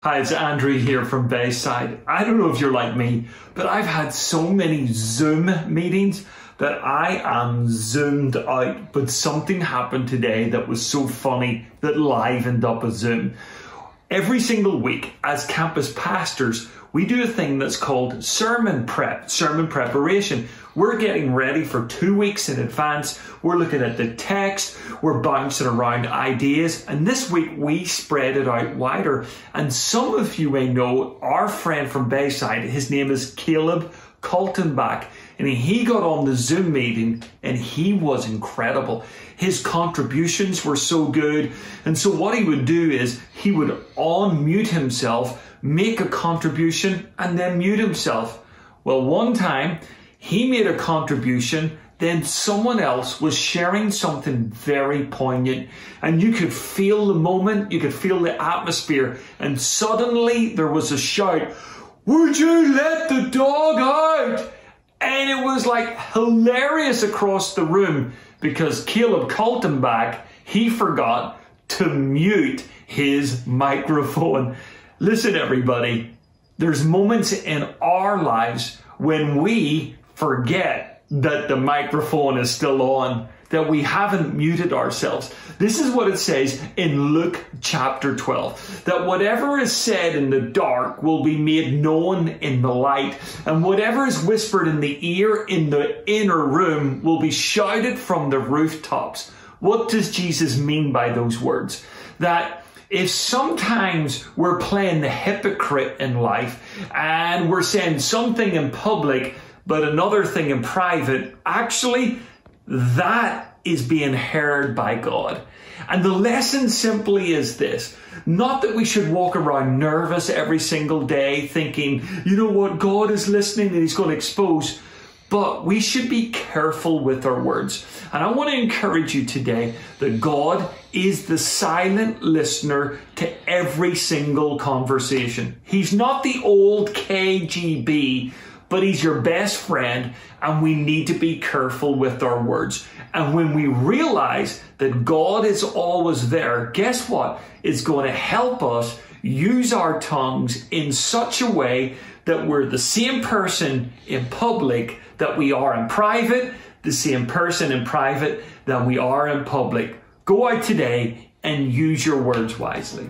Hi, it's Andrew here from Bayside. I don't know if you're like me, but I've had so many Zoom meetings that I am zoomed out. But something happened today that was so funny that livened up a Zoom. Every single week as campus pastors, we do a thing that's called sermon preparation. We're getting ready for 2 weeks in advance. We're looking at the text. We're bouncing around ideas. And this week we spread it out wider. And some of you may know our friend from Bayside. His name is Caleb Kaltenbach. And he got on the Zoom meeting and he was incredible. His contributions were so good. And so what he would do is he would unmute himself, make a contribution, and then mute himself. Well, one time he made a contribution, then someone else was sharing something very poignant, and you could feel the moment, you could feel the atmosphere, and suddenly there was a shout, "Would you let the dog out?" And it was like hilarious across the room because Caleb Kaltenbach, he forgot to mute his microphone. Listen, everybody, there's moments in our lives when we forget that the microphone is still on, that we haven't muted ourselves. This is what it says in Luke chapter 12, that whatever is said in the dark will be made known in the light, and whatever is whispered in the ear in the inner room will be shouted from the rooftops. What does Jesus mean by those words? That if sometimes we're playing the hypocrite in life and we're saying something in public but another thing in private, actually that is being heard by God. And the lesson simply is this: not that we should walk around nervous every single day thinking, you know what, God is listening and he's going to expose. But we should be careful with our words. And I want to encourage you today that God is the silent listener to every single conversation. He's not the old KGB, but he's your best friend, and we need to be careful with our words. And when we realize that God is always there, guess what? It's going to help us use our tongues in such a way that we're the same person in public that we are in private, the same person in private that we are in public. Go out today and use your words wisely.